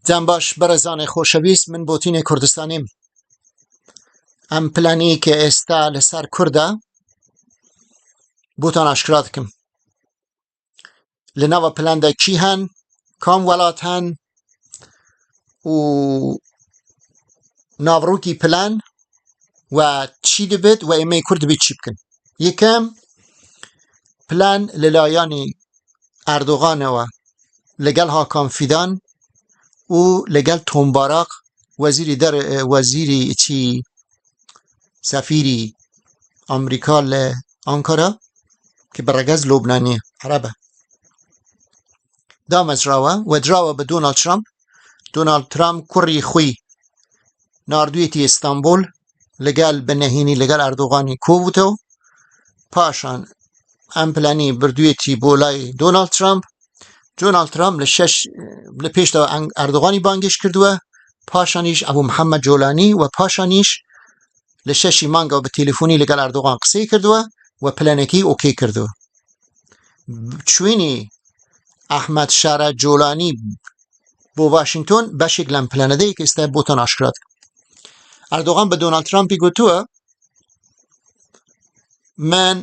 دەم باش بەڕێزانی خۆشەویست، من بۆتینێ کوردستانیم. ئەم پلانی کە ئێستا لەسەر کووردا بۆتان ئاشکرا دەکەم. لەناوە پلاندا چی هەن، کام وڵات هەن و ناوڕووکی پلان و چی دەبێت و ئێمەی کورد دەبێت چی بکەن. یەکەم پلان لەلایەنی ئەردۆغانەوە لەگەڵ هاکان فیدان و لەگەڵ تۆمباراق وەزیری چی سەفیری ئەمریکا لە ئەنکارا کە بەڕێگەز لۆبنانیە عەرەبە دامەزراوە و دراوە بە دۆناڵد ترامپ کوڕی خۆی ناردوویەتی ئیستانبول لەگەڵ بەنەهێنی لەگەڵ ئەردۆغانی کۆبووتەوە. پاشان ئەم پلانی بردوویەتی بۆ لای دۆناڵد ترامپ لە پێشتەوە ئەردۆغانی بانگێش کردووە، پاشانیش ئەبوو محەممەد جۆلانی و پاشانیش لە 6 مانگەوە بە تەلەفۆنی لەگەڵ ئەردۆغان قسەی کردووە و پلانەکەی ئۆکەی کردووە. چوینی ئەحمەد شارە جۆلانی بۆ واشنگتۆن بەشێک لەم پلانەدەی کە ئێستا بۆتان ئاشکرا دەکەم. ئەردۆغان بە دۆناڵد ترامپی گوتووە من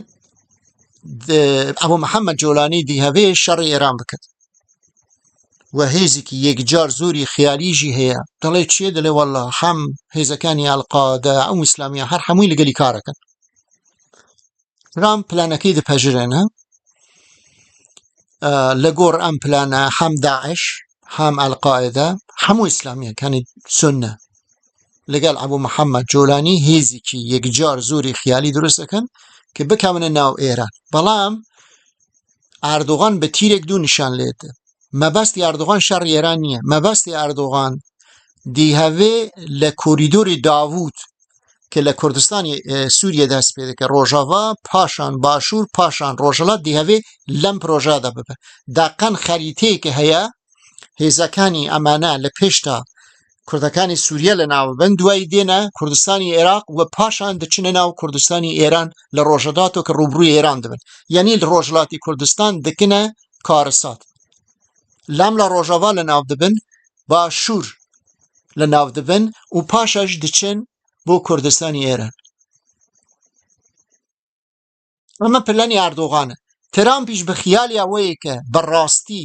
ئەبوو محەممەد جۆلانی دیهەوێ شەڕی ئێران بکات و هێزێکی یەکجار زۆری خیالیژی هەیە. دەڵێ چیە؟ دەڵێ وەڵڵا هەم هێزەکانی ئەڵقادە ئەو ئیسلامیە هەر هەمووی لەگەلی کارەکەن. ترامپ پلانەکەی دەپەژرێنە لە گۆڕ ئەم پلانە هەم داعش هەم ئەلقاعدە هەموو ئیسلامیەکانی سونە لەگەڵ ئەبوو محەممەد جۆلانی هێزێکی یەکجار زۆری خیالی دروست دەکەن کە بکەونە ناو ئێران. بەڵام ئەردۆغان بە تیرێک دوو نیشان لێدە. مەبەستی ئەردۆغان شەڕی ئێران نییە، مەبەستی ئەردۆغان دیهەوێ لە کۆریدۆری داوود کە لە کوردستانی سووریە دەست پێ دەکە، ڕۆژاوا پاشان باشوور پاشان ڕۆژهەڵات دیهەوێ لەم پرۆژەدا ببە. داقەن خەریتەیەکە هەیە هێزەکانی ئەمانە لە پێشتا کوردەکانی سووریە لە ناوبن، دوای دێنە کوردستانی عێراق و پاشان دەچنە ناو کوردستانی ئێران لە ڕۆژەداتەوە کە ڕوبڕووی ئێران دەبن. یعنی ڕۆژهەڵاتی کوردستان دەکەنە کارەسات. لام لە ڕۆژاوا لە ناو دەبن، باشوور لە ناو دەبن و پاشاش دەچن بۆ کوردستانی ئێران. ئەمە پلانی ئەردۆغانە. ترامپیش بە خیالی ئەوەیە کە بەڕاستی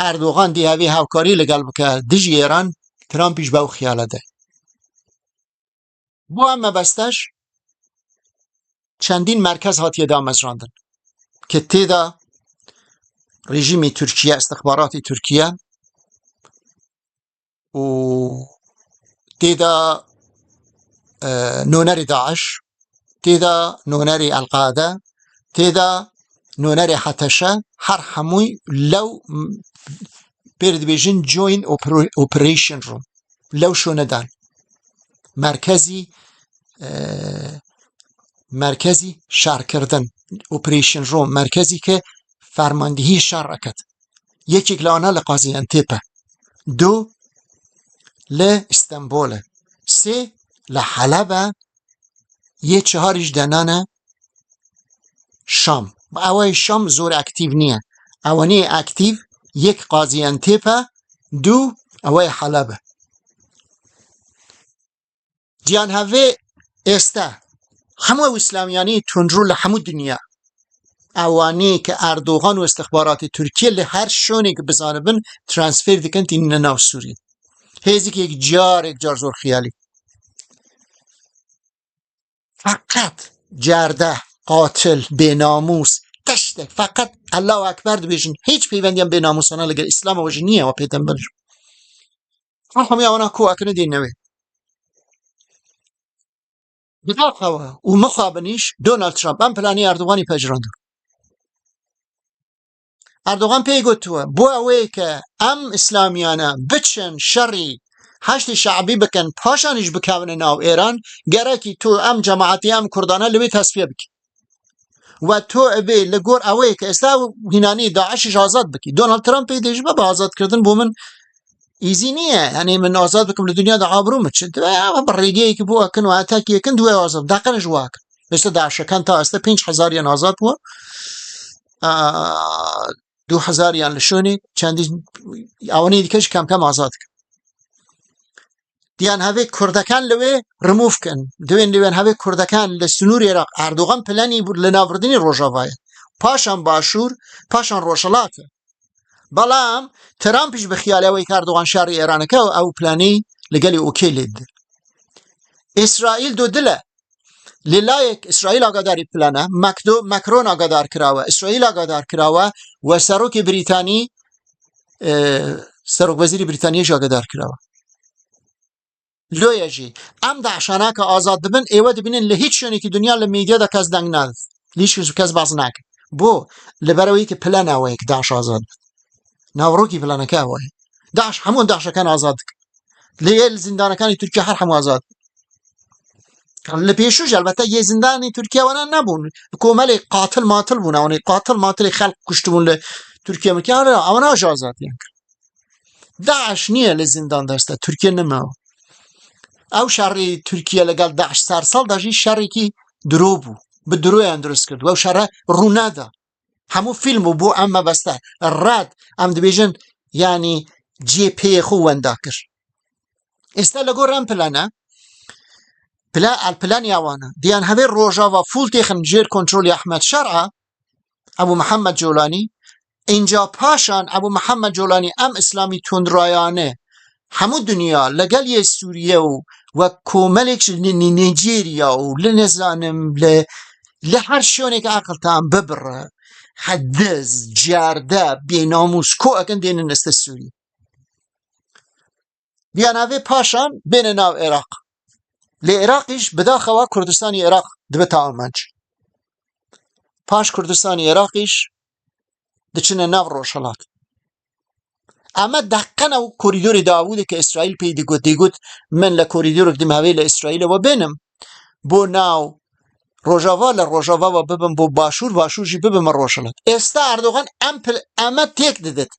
ئەردۆغان دیهاوی هاوکاری لەگەڵ بکە دژی ئێران، ترامپیش بەو خیالەدە. بۆ ئەم مەبەستەش چەندین مەرکەز هاتیە دامەزراندن کە تێدا ڕژیمی تورکیە، ئەستەخباراتی تورکیە و تێدا نۆنەری داعش، تێدا نۆنەری ئەلقاعدە، تێدا نۆنەری حەتەشە، هەر هەمووی لەو پێردەبێژن جوین ئۆپەرەیشن ڕوم لەو شوێنەدان مرکزی شارکردن ئۆپەرەیشن ڕوم، مرکزی کە فەرماندهی شار ئەکات. یەکێک لەوانە لە قازیانتێپە، 2 لە ئیستانبولە، 3 لە حەلەبە، 4 دەنانە شام. ئەوەی شام زۆر ئاکتیڤ نییە، ئەوەنەیە ئاکتیڤ 1 قازیانتێپە، 2 ئەوەی حەلەبە. گیان هەڤێ ئێستا هەموو ئیسلامیانی تونجڕوو لە هەموو دنیا ئەوانەیە کە ئەردۆغان و ئەستەخباراتی تورکیە لە هەر شوێنێک بزانبن ترانسفێر دەکەن تینە ناو سووریە. هێزێک یەکجار زۆر خیالی. فقط جاردە قاتل بێناموس تەشتێک فقط ئەلاو ئەکبەر دەبێژن، هیچ پەیوەندیان بێناموسانە لەگەڵ ئیسلامەوەژ نییەوە پێتەن بەرژ. هەمووی ئەوانە کۆئەکەنە دێنەوێ بداخەوە و مخابنیش دۆناڵد ترامپ ئەم پلانی ئەردۆغانی پەژڕاندووە. ئەردۆغان پێی گوتووە بۆ ئەوەیە کە ئەم ئیسلامیانە بچن شەڕی هەشتی شەعبی بکەن پاشانیش بکەونە ناو ئێران، گەرەکی تۆ ئەم جەماعەتی ئەم کوردانە لەوێ تەسفیە بکە و تۆ ئەبێ لە گۆر ئەوەیە کە ئێستا هینانەی داعشیش ئازاد بکەی. دۆناڵد ترامپ پێی دەژبە بە ئازادکردن بۆ من ئیزی نییە، یعنی من ئازاد بکەم لە دنیادا ئابڕوومە چ بە ڕێگەیەکی بۆ ئەکەن و ئاتاکی ئەکەن دوای ئازاد داقەنەش واکە. ئێستا داعشەکان تا ئێستا 5,000یان ئازاد بووە، 2,000یان لە شوێنێک چەندی ئەوەنەی دیکەش کەم ئازاد کرد. دیان هەوێ کوردەکان لەوێ ڕموو بکەن دوێن لەوێن هەوێ کوردەکان لە سنووری عێراق ئەردۆغان پلانی لە ناوبردنی ڕۆژاوایە پاشان باشوور پاشان ڕۆژهەڵاتە بەڵام ترامپیش بە خیالاوەی کاردۆغان شاری ئێرانەکە و ئەو پلانەی لەگەلی ئۆکێ لێت ئیسرائیل دو دلە لەلایەک ئیسرائیل ئاگاداری پلانە ماکرۆن ئاگادار کراوە ئیسرائیل ئاگادار کراوە و سەرۆکی بریتانی سەرۆک وەزیری بریتانیەش ئاگادار کراوە لۆیەژی ئەم داعشانە کە ئازاد دەبن ئێوە دەبینن لە هیچ شوێنێکی دنیا لە میدیادا کەس دەنگ نادات هیچ کەس باز ناکە بۆ لەبەرەوەی کە پلانەوەیە کە داعش ئازاد بێت ناوڕۆکی پلانەکە ئەوەیە داعش هەموو داعشەکان ئازاد دەکەن لە زیندانەکانی تورکیا هەر هەموو ئازاد لە پێشوش البەتە یە زیندانی تورکیاوانە نەبوون کۆمەڵێک قاتل ماتل بوون ئەوەی قاتل ماتلی خەڵک کوشتبوون لە تورکیا مکیانە ئەوەنە ئازادیان کرد داعش نییە لە زیندان دەستە تورکیا نەماوە ئەو شەڕی تورکیا لەگەڵ داعش سەرسەڵ داژی شەڕێکی درۆ بوو بە درۆیان دروست کرد و ئەو شەڕە ڕوونادا هەموو فیلم و بۆ ئەم مەبەستە ڕاد ئەم دەبێژن ینی جێپێخ و وەندا کرد ئێستا لە گۆڕ ئەم پلانە پلانی ئەوانە دیان هەبێ ڕۆژاوا فول تێخن ژێر کۆنترۆلی ئەحمەد شەرعە ئەبوو محەممەد جۆلانی اینجا پاشان ئەبوو محەممەد جۆلانی ئەم ئیسلامی تۆندڕایانە هەموو دنیا لەگەڵ یە سووریە و وە کۆمەلێک نیجێریا و لە نێزانم لە هەر شوێنێک عاقڵتان ببڕە حەدەز جاردە بێناموس کۆ ئەکەن دێنن ئەستە سووری دیاناوێ پاشان بێنە ناو عێراق لە عێراقیش بداخەوە کوردستانی عێراق دبێتە ئامانج پاش کوردستانی عێراقیش دچنە ناو ڕۆژهەڵات ئەمە دەقەنە و کۆریدۆری داوودە کە ئیسرائیل پێی دەیگوت من لە کۆریدۆرێک دماوێ لە ئیسرائیلەوە بێنم بۆ ناو ڕۆژاوا لە ڕۆژاواوە ببم بۆ باشوورژی ببمە ڕۆژهەڵات ئێستا ئەردۆغان ئەمە تێک دەدێت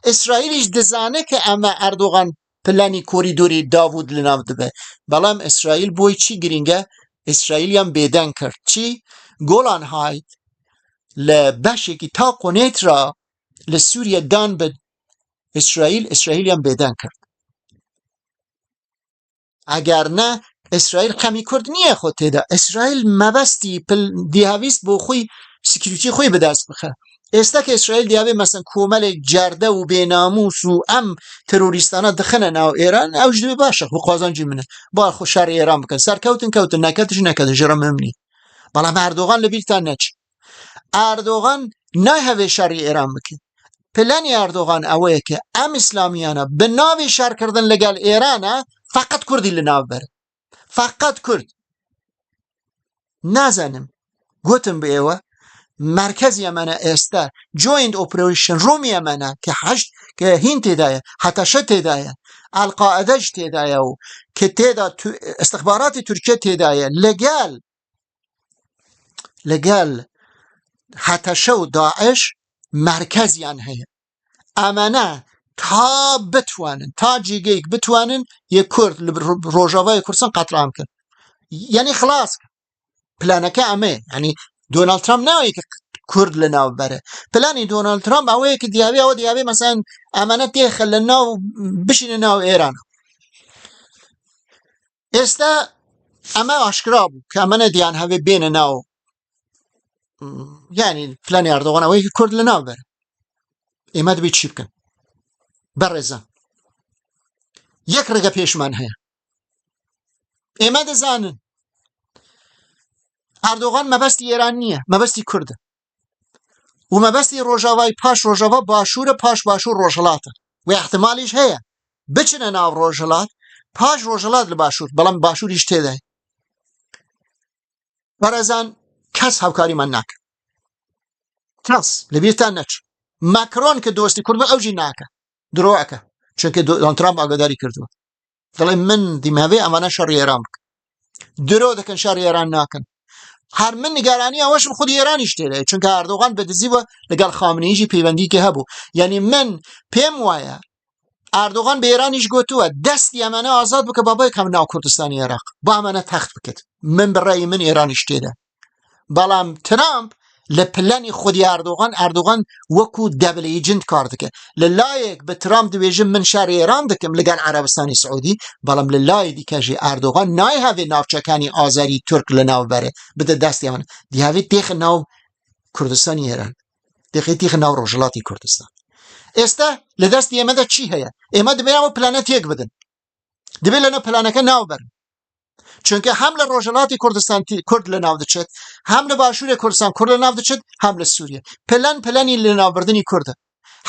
ئیسرائیلیش دەزانێت کە ئەمە ئەردۆغان پلانی کۆریدۆری داوود لەناو دەبێت بەڵام ئیسرائیل بۆی چی گرینگە ئیسرائیلیان بێدەنگ کرد چی گۆڵان هایت لە بەشێکی تا قۆنێترا لە سووریا دان بە ئیسرائیلیان بێدەنگ کرد ئەگەر نە ئیسرائیل خەمی کورد نییە خۆ تێدا ئیسرائیل مەبەستی دیاویست بۆ خۆی سکیوریتی خۆی بەدەست بخە ئێستا کە ئیسرائیل دیاوێ مەسەن کۆمەلێک جاردە و بێناموس و ئەم تەرۆریستانە دخەنە ناو ئێران ئەوش دەبێ باشە خۆ خوازانجی منە با خۆ شاری ئێران بکەن سەرکەوتن کەوتن نەکەتش نەکەن ژەرە مەمنی بەڵام ئەردۆغان لە بیرتان نەچ ئەردۆغان نایهەوێ شاری ئێران بکەن پلانی ئەردۆغان ئەوەیە کە ئەم ئیسلامیانە بە ناوی شارکردن لەگەڵ ئێرانە فقط کوردی لە ناو بەرن فقط کورد نازانم گوتم بە ئێوە مرکزی ئەمانە ئێستا جوینت ئۆپرێشن ڕۆمی ئەمانە کە هین تێدایە هەتەشە تێدایە ئەلقائەدەش تێدایە و کە تێدا ئەستەخباراتی تورکیا تێدایە لەگەڵ هەتەشە و داعش مرکزیان هەیە ئەمانە تا بتوانن تا جێگەیەک بتوانن یەک کورد لە ڕۆژاوای کوردستان قەتڵام کرد یعنی خلاص پلانەکە ئەمەیە ینی دۆناڵد ترامپ ناوەیە کە کورد لە ناو بەرە پلانی دۆناڵد ترامپ ئەوەیە کە دیاوێ مەسەن ئەمانە تێخە لە ناو بشینە ناو ئێرانە ئێستا ئەمە ئاشکرا بوو کە ئەمانە دیان هەوێ بێنە ناو ینی پلانی ئەردۆغان ئەوەیە کە کورد لە ناو بەرە ئێمە دەبێت چی بکەن بەڕێزە یەک ڕێگە پێشمان هەیە ئێمە دەزانن ئەردۆغان مەبەستی ئێران نییە مەبەستی کوردە و مەبەستی ڕۆژاوای پاش ڕۆژاوا باشوورە پاش باشوور ڕۆژهەڵاتە و احتمالیش هەیە بچنە ناو ڕۆژهەڵات پاش ڕۆژهەڵات لە باشوور بەڵام باشووریش تێدای بەڕێزان کەس هاوکاریمان ناکە کەس لەبیرتان نەچ ماکرۆن کە دۆستی کورد بە ئەوژی ناکە درۆەکە چونکە دۆناڵد ترامپ ئاگاداری کردووە دەڵێ من دیمەوێ ئەمانە شەڕی ئێران بکە درۆ دەکەن شەڕی ئێران ناکەن هەر من نیگارانی ئەوەشم خودی ئێرانیش تێدایە چونکە ئەردۆغان بەدزیوە لەگەڵ خامنەییشی پەیوەندی کە هەبوو یعنی من پێم وایە ئەردۆغان بە ئێرانیش گوتووە دەستی ئەمانە ئازاد بکە بابای کەم ناو کوردستانی عێراق با ئەمانە تەخت بکەێت من بەڕێی من ئێرانیش تێدا بەڵام ترامپ لپلانی خودی اردوغان وکو دبل ایجنت کار دکه للایک به ترامپ دویجه من شهر ایران دکم لگل عربستانی سعودی بلام للای دی کجی اردوغان نای هاوی نافچکانی آذری ترک لناو بره بده دستی من دی هاوی تیخ ناو کردستانی ایران تیخ ناو روجلاتی کردستان استا لدستی امده چی هیا امده بیامو پلانت یک بدن دبی لنا پلانکه ناو برن چونکه حمله روجلاتی کردستان کرد لناو دچت حمله باشور کردستان کرد لناو دچت حمله سوریه پلانی لناو بردنی کرده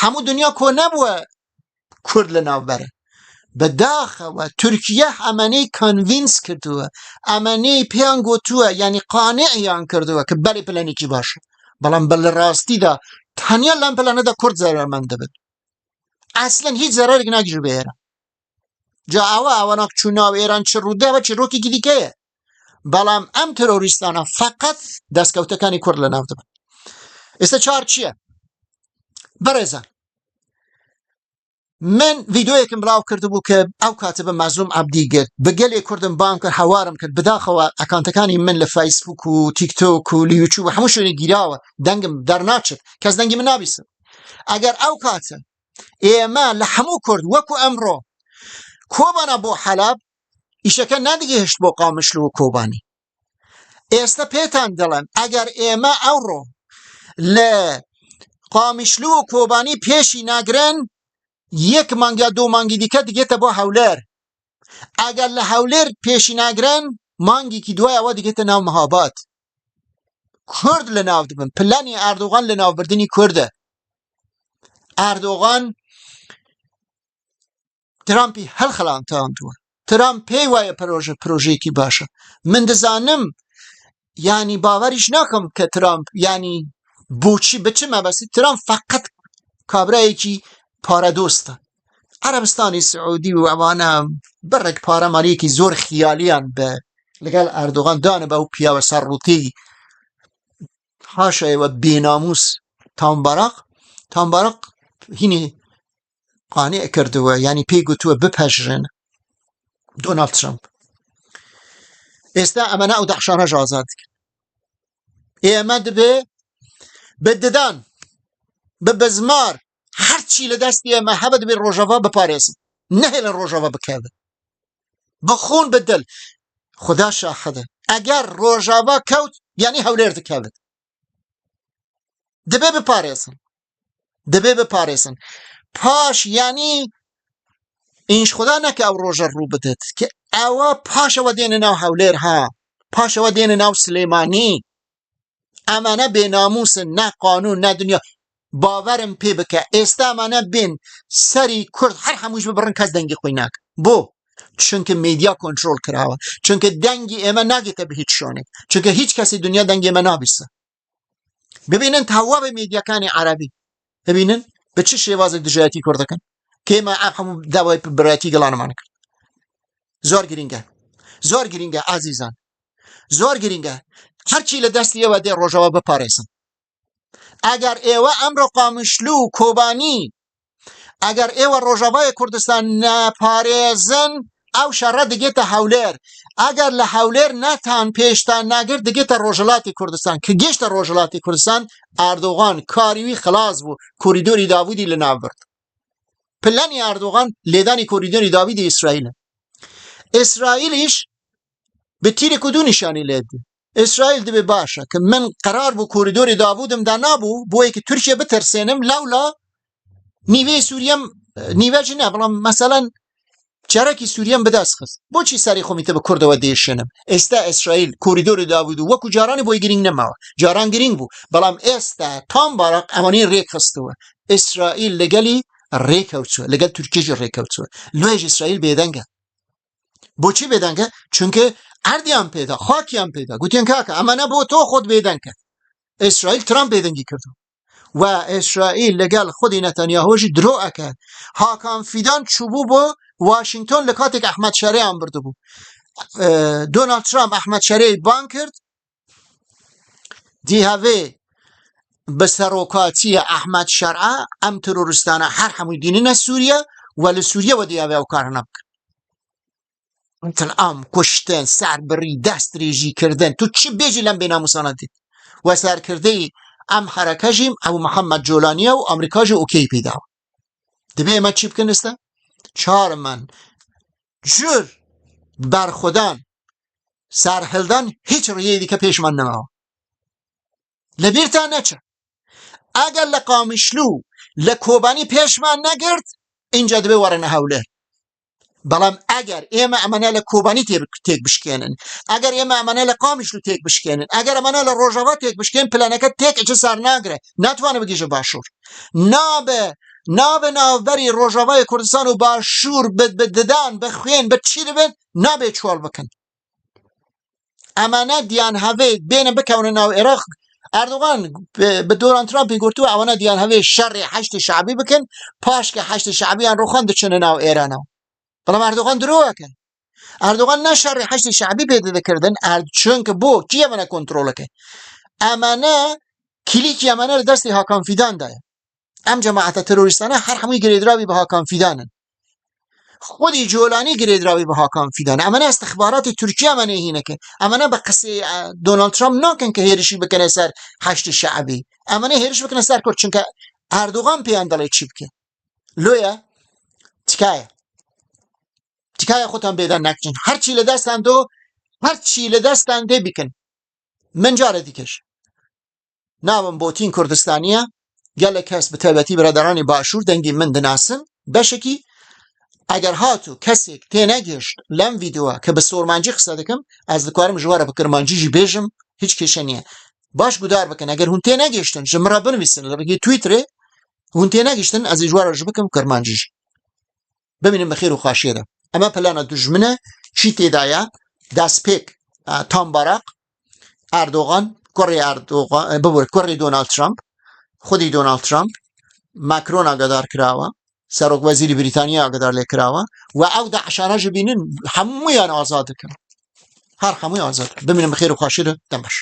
همو دنیا کو نبوه کرد لناو بره بداخل و ترکیه امنی کنوینس کردوه امنی پیان گوتوه یعنی قانعیان کردوه که بله پلانی کی باشه بلان بل راستی دا تنیا لن پلانه دا کرد ضررمنده بد اصلا هیچ ضرری نگیره به ایران جا اواناک چوناو ایران چه روده و چه روکی گیدی که بلام ام تروریستانا فقط دستکوتکانی کرد لناو دبن استا چهار چیه برزن من ویدیوی که بلاو کرده بو که او کاتب مظلوم عبدی گرد بگلی کردم بام کرد حوارم کرد بداخل اکانتکانی من لفیسبوک و تیک توک و لیوتیوب و هموشونی گیراوه دنگم در ناچد کس دنگی من نابیسم اگر او کاتب ایما لحمو کرد وکو امرو کوبانا بو حلب ایشکه ندیگه هشت بو قامشلو و کوبانی ایستا پیتان دلم اگر ایما او رو لقامشلو و کوبانی پیشی نگرن یک مانگ یا دو مانگی دیگه تا با هولر اگر لحولر پیشی نگرن مانگی که دوی اوا دیگه تا ناو مهابات کرد لناو دبن پلانی اردوغان لناو بردنی کرده اردوغان ترامپی هل خلان تان دوه ترامپ پی وای پروژه کی باشه من دزانم یعنی باوریش نکم که ترامپ یعنی بوچی بچه مبستی ترامپ فقط کابرایی که پاره دوسته عربستانی سعودی و اوانا برک پاره مالی که زور خیالیان به لگل اردوغان دانه به او پیا و سروتی حاشه و بیناموس تانبارق هینی قانع کرده و یعنی پیگو تو بپشرن دونالد ترامپ استا امنه او دخشانه جازاد ایمد به بددان به بزمار هر چی لدستی ما حبد به روجاوا بپارێزن نه لە ڕۆژەوە بکەوێت بخون بدل خدا شاهده اگر روجاوا کەوت یعنی هەولێر دکەوێت دەبێ بپارێزن پاش یعنی اینش خدا نکە ئەو ڕۆژە ڕوو بدات کە ئەوە پاشەوە دێنە ناو هەولێر ها پاشەوە دێنە ناو سلێمانی ئەمانە بێناموسن نه قانون نه دنیا باورم پی بکە ئێستا ئەمانە بێن سەری کورد هەر هەمووش ببڕن کەس دەنگی خۆی ناکە بۆ چونکە میدیا کۆنترۆل کراوە چونکە دەنگی ئێمە ناگێتە بە هیچ شوێنێک چونکە هیچ کەسی دنیا دەنگی ئێمە نابیستە ببینن تاوا بە میدیاکانی عەرەبی ببینن بە چ شێوازێک دژایەتی کوردەکەن کە ئێمە هەموو داوای برایەتی گەڵانەمان کرد زۆر گرینگە ئازیزان زۆر گرینگە هەرچی لە دەستی ئێوە دێ ڕۆژەوە بپارێزن اگر ایوه امر قامشلو کوبانی اگر ایوه روجاوای کردستان نپارێزن او شر دیگه تا هەولێر اگر لە هەولێر نتان پیشتان ناگر دیگه تا روجلاتی کردستان که گشت روجلاتی کردستان اردوغان کاریوی خلاص بو کوریدوری داوودی لناو برد پلانی اردوغان لیدانی کوریدوری داوودی اسرائیلیش به تیر کدو نشانی لید اسرائیل دبی باشه که من قرار بو کوریدوری داوودم دا نابو بوی که ترکیه بترسینم لولا نیوه سوریم نیوه جی نه بلام مثلا چرکی سوریم بدست خست بو چی سری خومیته به کرده و دیشنم استا اسرائیل کوریدوری داوودو وکو جارانی بوی گرینگ نماوه جاران گرینگ بو بلام استا تام باراق امانی ریک خستوه اسرائیل لگلی ریک اوتسوه لگل ترکیه جی ریک اوتسوه لویج اسرائیل بیدنگه بو چی بیدنگه چونکه اردی هم پیدا خاکی هم پیدا گوتین که اما نه با تو خود بیدن کرد اسرائیل ترامپ بیدنگی کردو و اسرائیل لگل خودی نتانیاهوشی درو کرد هاکان فیدان چوبو با واشنگتن لکاتک احمد شریع هم برده بود دونالد ترامپ احمد شریع بان کرد دی هاوی بسروکاتی احمد شرعه ام ترورستانه هر هموی دینین سوریه ولی سوریه و دی هاوی او کار نبکر ام کشتن سربری دست ریجی کردن تو چی بیجی لم بیناموسانه دید و سرکرده ئەم حرەکەژیم ئەبوو محەممەد جۆلانیە و ئەمریکاژی ئۆکەی پێداوە دەبێ ئێمە چی بکەن ئێستا چارمان جور بەرخۆدان سەرهێڵدان هیچ ڕێیەی دیکە پێشمان نەماوە لەبیرتان نەچە ئەگەر لە قامیشلوو لە کۆبانی پێشمان نەگرت اینجا دەبێ وەرەنە هەولێر بەڵام ئەگەر ئێمە ئەمانە لە کۆبانی تێک بشکێنن ئەگەر ئێمە ئەمانە لە قامیشلوو تێک بشکێنن ئەگەر ئەمانە لە ڕۆژەوە تێک بشکێن پلانەکە تێکێکی سار ناگرێ ناتوانێت بگیژە باشوور نابێ ناوبەری ڕۆژەوای کوردستان و باشوور بددان بە خوێن بە چی دەبێت نابێت چۆڵ بکەن ئەمانە دیان هەوێت بێنە بکەونە ناو عێراق ئەردوغان بە دۆناڵد ترامپی گوتووە ئەوانە دیان هەوێ شەڕی حەشتی شەعبی بکەن پاشکە حەشتی شەعبیان ڕوخان دەچنە ناو ئێرانەوە بەڵام ئەردوغان درۆەکەن ئەردوغان نە شەڕی حەشتی شەعبی پێدەکردن چونکە بۆ کی ئەمانە کۆنتڕۆڵەکە ئەمانە کلیکی ئەمانە لە دەستی هاکان فیداندایە ئەم جەماعەتە تەرۆریستانە هەر هەمووی گرێدراوی بە هاکان فیدانن خودی جۆلانی گرێدراوی بە هاکان فیدانە ئەمانە استخباراتی تورکیا ئەمانە هینەکە ئەمانە بە قسەی دۆناڵد ترامپ ناکەن کە هێرشی بکەنە سەر حەشتی شەعبی ئەمانە هێرش بکەنە سەر کورد چونکە ئەردوغان پێیان دەڵێ چی بکەن لۆیە تکایە خۆتان بێدان ناکەن هەرچی لە دەستان دێ بیکەن من جارە دیکەش ناوم بۆتین کوردستانیە گەلێک کەس بە تایبەتی برادرانی باشوور دەنگی من دەناسن بەشێکی ئەگەر هاتوو کەسێک تێنەگەشت لەم ڤیدیۆوە کە بە سۆرمانجی قسە دەکەم ئەز دەکوارم ژوارە بە کرمانجیژی بێژم هیچ کێشە نییە باش گودار بکەن ئەگەر هون تێنەگەشتن ژمرە بنویسن لە ڕێگەی تویترێ هون تێنەگەشتن ئەزی ژوارە ژ بکەم کرمانجیژی ببینم بەخێر و خاشیێدا ئەمە پلانە دوژمنە چی تێدایە دەستپێک تامباراق ئەردۆغان کوڕی دۆناڵد ترامپ خودی دۆناڵد ترامپ ماکرۆن ئاگادار کراوە سەرۆک وەزیری بریتانیا ئاگادار لێ کراوە و ئەو داعشانەژ بینن هەموویان ئازاد دەکەن هەر هەمووی ئازاد ببینم بەخێر و خاشیێدا دەمەش